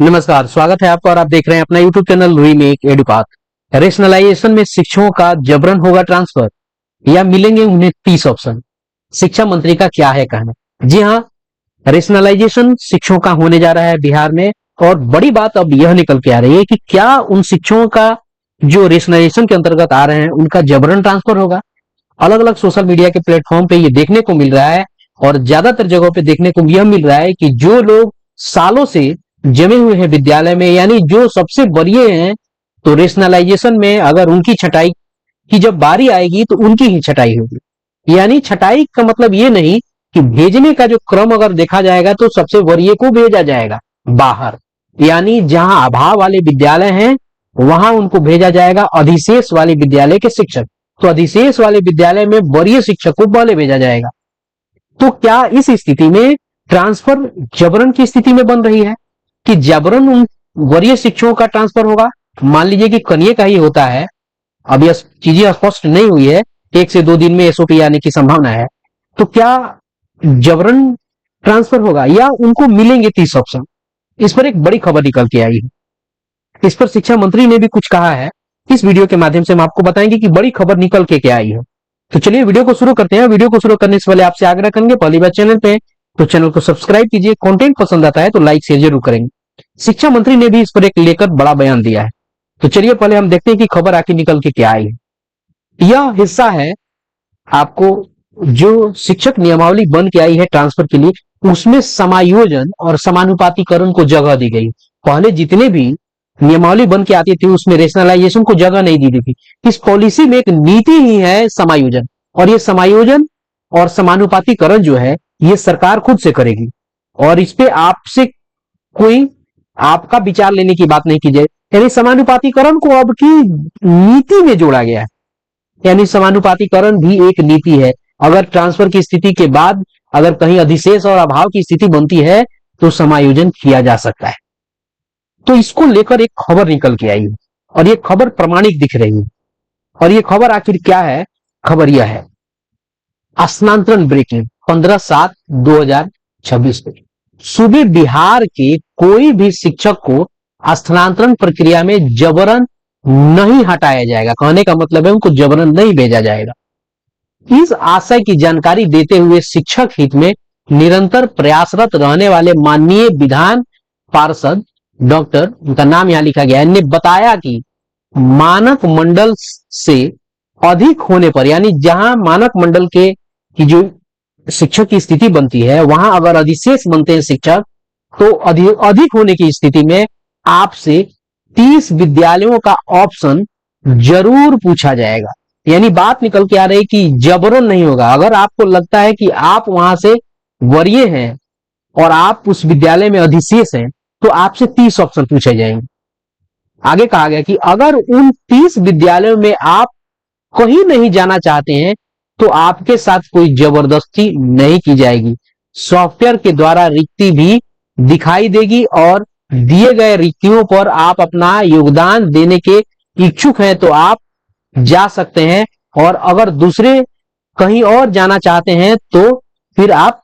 नमस्कार, स्वागत है आपका और आप देख रहे हैं अपना यूट्यूब चैनल रीमेक एडुपाथ। रेशनलाइजेशन में शिक्षकों का जबरन होगा ट्रांसफर या मिलेंगे उन्हें 30 ऑप्शन। शिक्षा मंत्री का क्या है कहना? जी हाँ, रेशनलाइजेशन शिक्षकों का होने जा रहा है बिहार में और बड़ी बात अब यह निकल के आ रही है कि क्या उन शिक्षकों का जो रेशनलाइजेशन के अंतर्गत आ रहे हैं उनका जबरन ट्रांसफर होगा। अलग अलग सोशल मीडिया के प्लेटफॉर्म पे ये देखने को मिल रहा है और ज्यादातर जगहों पे देखने को यह मिल रहा है कि जो लोग सालों से जमे हुए हैं विद्यालय में, यानी जो सबसे वरीय हैं, तो रेशनलाइजेशन में अगर उनकी छटाई की जब बारी आएगी तो उनकी ही छटाई होगी। यानी छटाई का मतलब ये नहीं कि भेजने का जो क्रम अगर देखा जाएगा तो सबसे वरीय को भेजा जाएगा बाहर, यानी जहां अभाव वाले विद्यालय हैं वहां उनको भेजा जाएगा अधिशेष वाले विद्यालय के शिक्षक। तो अधिशेष वाले विद्यालय में वरीय शिक्षक को पहले भेजा जाएगा। तो क्या इस स्थिति में ट्रांसफर जबरन की स्थिति में बन रही है कि जबरन उन वरीय शिक्षकों का ट्रांसफर होगा? मान लीजिए कि कन्या का ही होता है, अब यह चीजें स्पष्ट नहीं हुई है, 1 से 2 दिन में एसओपी आने की संभावना है, तो क्या जबरन ट्रांसफर होगा या उनको मिलेंगे 30 ऑप्शन? इस पर एक बड़ी खबर निकल के आई है। इस पर शिक्षा मंत्री ने भी कुछ कहा है। इस वीडियो के माध्यम से हम आपको बताएंगे कि बड़ी खबर निकल के क्या आई है। तो चलिए वीडियो को शुरू करते हैं। वीडियो को शुरू करने से पहले आपसे आग्रह करेंगे, पहली बार चैनल पे तो चैनल को सब्सक्राइब कीजिए, कंटेंट पसंद आता है तो लाइक शेयर जरूर करेंगे। शिक्षा मंत्री ने भी इस पर एक लेकर बड़ा बयान दिया है। तो चलिए पहले हम देखते हैं कि खबर आखिर निकल के क्या आई है। यह हिस्सा है आपको जो शिक्षक नियमावली बन के आई है ट्रांसफर के लिए, उसमें समायोजन और समानुपातिकरण को जगह दी गई। पहले जितने भी नियमावली बन के आती थी उसमें रेशनलाइजेशन को जगह नहीं दी थी। इस पॉलिसी में एक नीति ही है समायोजन, और ये समायोजन और समानुपातिकरण जो है ये सरकार खुद से करेगी और इस पे आपसे कोई आपका विचार लेने की बात नहीं की जाए। यानी समानुपातिकरण को अब की नीति में जोड़ा गया है, यानी समानुपातिकरण भी एक नीति है। अगर ट्रांसफर की स्थिति के बाद अगर कहीं अधिशेष और अभाव की स्थिति बनती है तो समायोजन किया जा सकता है। तो इसको लेकर एक खबर निकल के आई है और ये खबर प्रामाणिक दिख रही है। और ये खबर आखिर क्या है? खबर यह है, स्थानांतरण ब्रेकिंग 15/7/2026 को सूबे बिहार के कोई भी शिक्षक को स्थानांतरण प्रक्रिया में जबरन नहीं हटाया जाएगा। कहने का मतलब है उनको जबरन नहीं भेजा जाएगा। इस आशय की जानकारी देते हुए शिक्षक हित में निरंतर प्रयासरत रहने वाले माननीय विधान पार्षद डॉक्टर, उनका नाम यहां लिखा गया है, ने बताया कि मानक मंडल से अधिक होने पर, यानी जहां मानक मंडल के की जो शिक्षक की स्थिति बनती है वहां अगर अधिशेष बनते हैं शिक्षक तो अधिक होने की स्थिति में आपसे 30 विद्यालयों का ऑप्शन जरूर पूछा जाएगा। यानी बात निकल के आ रही कि जबरन नहीं होगा। अगर आपको लगता है कि आप वहां से वरीय हैं और आप उस विद्यालय में अधिशेष हैं तो आपसे 30 ऑप्शन पूछे जाएंगे। आगे कहा गया कि अगर उन 30 विद्यालयों में आप कहीं नहीं जाना चाहते हैं तो आपके साथ कोई जबरदस्ती नहीं की जाएगी। सॉफ्टवेयर के द्वारा रिक्ति भी दिखाई देगी और दिए गए रिक्तियों पर आप अपना योगदान देने के इच्छुक हैं तो आप जा सकते हैं, और अगर दूसरे कहीं और जाना चाहते हैं तो फिर आप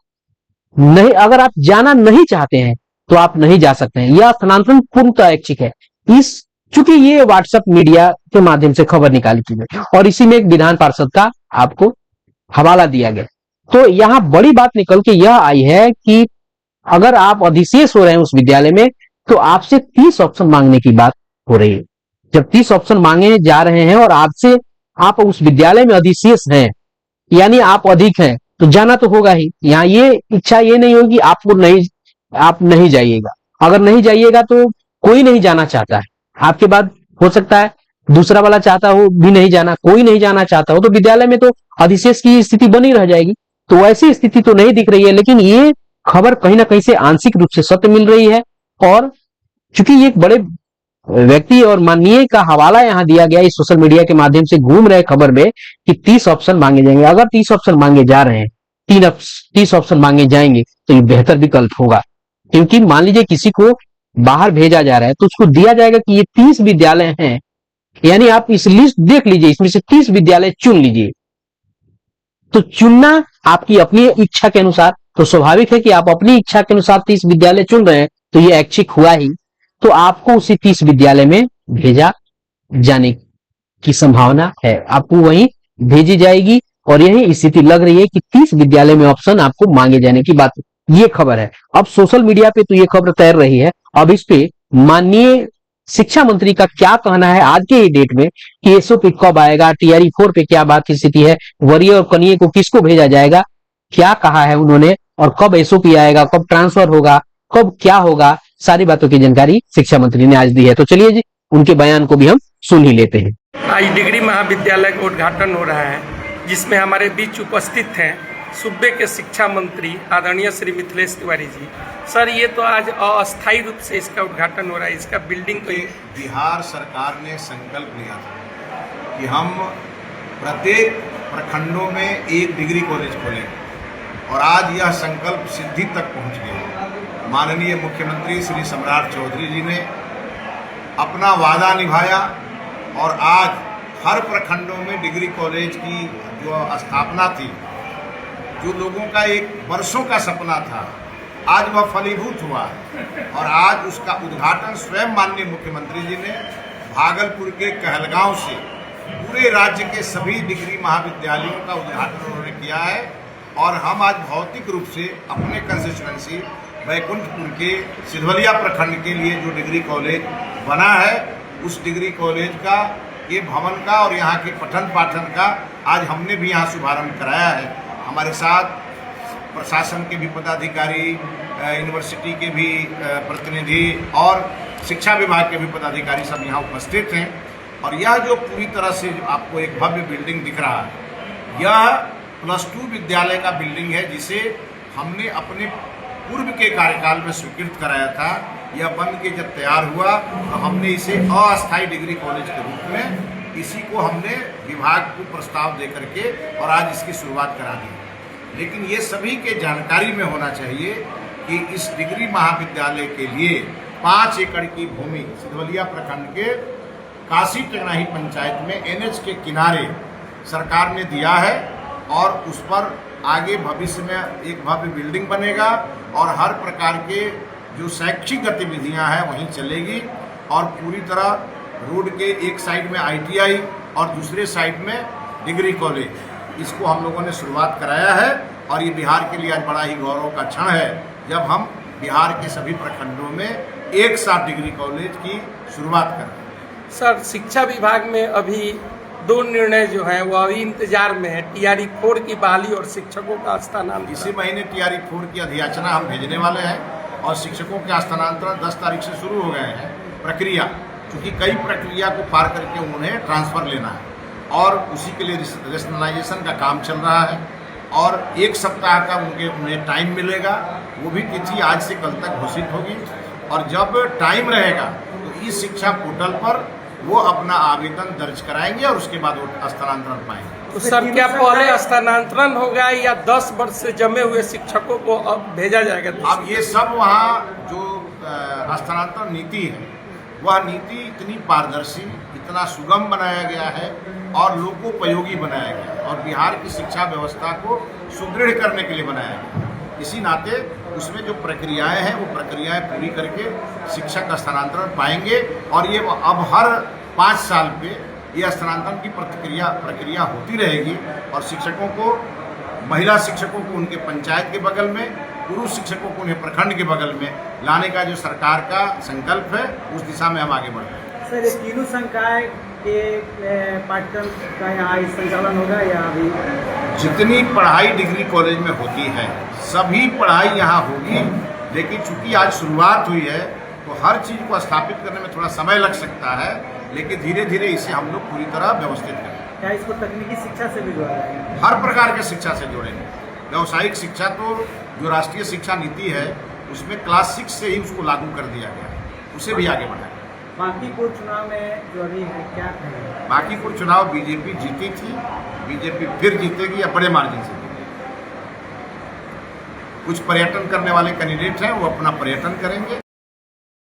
नहीं, अगर आप जाना नहीं चाहते हैं तो आप नहीं जा सकते हैं। यह स्थानांतरण पूर्णतः ऐच्छिक है। इस चूंकि ये व्हाट्सएप मीडिया के माध्यम से खबर निकाली गई और इसी में एक विधान पार्षद का आपको हवाला दिया गया। तो यहां बड़ी बात निकल के यह आई है कि अगर आप अधिशेष हो रहे हैं उस विद्यालय में तो आपसे 30 ऑप्शन मांगने की बात हो रही है। जब 30 ऑप्शन मांगे जा रहे हैं और आपसे आप उस विद्यालय में अधिशेष हैं, यानी आप अधिक हैं, तो जाना तो होगा ही। यहाँ ये इच्छा ये नहीं होगी आपको नहीं, आप नहीं जाइएगा। अगर नहीं जाइएगा तो कोई नहीं जाना चाहता है, आपके बाद हो सकता है दूसरा वाला चाहता हो भी नहीं जाना, कोई नहीं जाना चाहता हो, तो विद्यालय में तो अधिशेष की स्थिति बनी रह जाएगी। तो ऐसी स्थिति तो नहीं दिख रही है, लेकिन ये खबर कहीं ना कहीं से आंशिक रूप से सत्य मिल रही है। और चूंकि ये एक बड़े व्यक्ति और माननीय का हवाला यहां दिया गया, इस सोशल मीडिया के माध्यम से घूम रहे खबर में कि 30 ऑप्शन मांगे जाएंगे। अगर 30 ऑप्शन मांगे जा रहे हैं, 30 ऑप्शन मांगे जाएंगे तो ये बेहतर विकल्प होगा। क्योंकि मान लीजिए किसी को बाहर भेजा जा रहा है तो उसको दिया जाएगा कि ये 30 विद्यालय हैं, यानी आप इस लिस्ट देख लीजिए, इसमें से 30 विद्यालय चुन लीजिए। तो चुनना आपकी अपनी इच्छा के अनुसार, तो स्वाभाविक है कि आप अपनी इच्छा के अनुसार 30 विद्यालय चुन रहे हैं, तो ये ऐच्छिक हुआ ही। तो आपको उसी 30 विद्यालय में भेजा जाने की संभावना है, आपको वहीं भेजी जाएगी। और यही स्थिति लग रही है कि 30 विद्यालय में ऑप्शन आपको मांगे जाने की बात, ये खबर है। अब सोशल मीडिया पे तो ये खबर तैर रही है, अब इस पे माननीय शिक्षा मंत्री का क्या कहना है आज के ही डेट में कि एसओपी कब आएगा, टीआरई 4 पे क्या बात की स्थिति है, वरीय और कनीय को किसको भेजा जाएगा, क्या कहा है उन्होंने, और कब एसओपी आएगा, कब ट्रांसफर होगा, कब क्या होगा, सारी बातों की जानकारी शिक्षा मंत्री ने आज दी है। तो चलिए जी उनके बयान को भी हम सुन ही लेते हैं। आज डिग्री महाविद्यालय का उद्घाटन हो रहा है, जिसमें हमारे बीच उपस्थित हैं सूबे के शिक्षा मंत्री आदरणीय श्री मिथिलेश तिवारी जी। सर, ये तो आज अस्थायी रूप से इसका उद्घाटन हो रहा है, इसका बिल्डिंग तो बिहार सरकार ने संकल्प लिया था कि हम प्रत्येक प्रखंडों में एक डिग्री कॉलेज खोलेंगे और आज यह संकल्प सिद्धि तक पहुंच गया। माननीय मुख्यमंत्री श्री सम्राट चौधरी जी ने अपना वादा निभाया और आज हर प्रखंडों में डिग्री कॉलेज की जो स्थापना थी, जो लोगों का एक वर्षों का सपना था, आज वह फलीभूत हुआ और आज उसका उद्घाटन स्वयं माननीय मुख्यमंत्री जी ने भागलपुर के कहलगांव से पूरे राज्य के सभी डिग्री महाविद्यालयों का उद्घाटन उन्होंने किया है। और हम आज भौतिक रूप से अपने कंस्टिट्यूएंसी बैकुंठपुर के सिधवलिया प्रखंड के लिए जो डिग्री कॉलेज बना है, उस डिग्री कॉलेज का, ये भवन का और यहाँ के पठन पाठन का आज हमने भी यहाँ शुभारंभ कराया है। हमारे साथ प्रशासन के भी पदाधिकारी, यूनिवर्सिटी के भी प्रतिनिधि और शिक्षा विभाग के भी पदाधिकारी सब यहाँ उपस्थित हैं। और यह जो पूरी तरह से आपको एक भव्य बिल्डिंग दिख रहा है, यह +2 विद्यालय का बिल्डिंग है, जिसे हमने अपने पूर्व के कार्यकाल में स्वीकृत कराया था। यह बन के जब तैयार हुआ तो हमने इसे अस्थायी डिग्री कॉलेज के रूप में इसी को हमने विभाग को प्रस्ताव दे करके और आज इसकी शुरुआत करा दी। लेकिन ये सभी के जानकारी में होना चाहिए कि इस डिग्री महाविद्यालय के लिए 5 एकड़ की भूमि सिधवलिया प्रखंड के काशी टेंगनाही पंचायत में NH के किनारे सरकार ने दिया है और उस पर आगे भविष्य में एक भव्य बिल्डिंग बनेगा और हर प्रकार के जो शैक्षिक गतिविधियां हैं वहीं चलेगी। और पूरी तरह रोड के एक साइड में ITI और दूसरे साइड में डिग्री कॉलेज, इसको हम लोगों ने शुरुआत कराया है। और ये बिहार के लिए आज बड़ा ही गौरव का क्षण है जब हम बिहार के सभी प्रखंडों में एक साथ डिग्री कॉलेज की शुरुआत करें। सर, शिक्षा विभाग में अभी 2 निर्णय जो हैं वो अभी इंतजार में है, टीआरई 4 की बहाली और शिक्षकों का स्थानांतरण। इसी महीने टीआरई 4 की अधियाचना हम भेजने वाले हैं और शिक्षकों के स्थानांतरण 10 तारीख से शुरू हो गए हैं प्रक्रिया, क्योंकि कई प्रक्रिया को पार करके उन्हें ट्रांसफ़र लेना है और उसी के लिए रेशनलाइजेशन का काम चल रहा है और 1 सप्ताह का उन्हें टाइम मिलेगा। वो भी तिथि आज से कल तक घोषित होगी और जब टाइम रहेगा तो इस शिक्षा पोर्टल पर वो अपना आवेदन दर्ज कराएंगे और उसके बाद वो स्थानांतरण पाएंगे। तो सर, क्या पहले स्थानांतरण होगा या 10 वर्ष से जमे हुए शिक्षकों को अब भेजा जाएगा? अब ये सब वहाँ जो स्थानांतरण नीति है, वह नीति इतनी पारदर्शी, इतना सुगम बनाया गया है और लोकोपयोगी बनाया गया है और बिहार की शिक्षा व्यवस्था को सुदृढ़ करने के लिए बनाया गया है। इसी नाते उसमें जो प्रक्रियाएं हैं वो प्रक्रियाएं पूरी करके शिक्षक स्थानांतरण पाएंगे और ये अब हर 5 साल पे ये स्थानांतरण की प्रक्रिया होती रहेगी और शिक्षकों को, महिला शिक्षकों को उनके पंचायत के बगल में, पुरुष शिक्षकों को उन्हें प्रखंड के बगल में लाने का जो सरकार का संकल्प है, उस दिशा में हम आगे बढ़ रहे हैं। सर, ये तीनों संकाय के पाठ्यक्रम का यहाँ संचालन होगा या अभी? जितनी पढ़ाई डिग्री कॉलेज में होती है सभी पढ़ाई यहाँ होगी, लेकिन चूंकि आज शुरुआत हुई है तो हर चीज़ को स्थापित करने में थोड़ा समय लग सकता है, लेकिन धीरे धीरे इसे हम लोग पूरी तरह व्यवस्थित करेंगे। क्या इसको तकनीकी शिक्षा से भी जोड़ा जाएगा? हर प्रकार के शिक्षा से जोड़ेंगे। व्यावसायिक शिक्षा तो जो राष्ट्रीय शिक्षा नीति है उसमें क्लास 6 से ही उसको लागू कर दिया गया है, उसे भी आगे बढ़ाएंगे। बांकीपुर चुनाव में जो अभी है, क्या कहेंगे? बांकीपुर चुनाव बीजेपी जीती थी, बीजेपी फिर जीतेगी या बड़े मार्जिन से जीतेगी। कुछ पर्यटन करने वाले कैंडिडेट हैं, वो अपना पर्यटन करेंगे।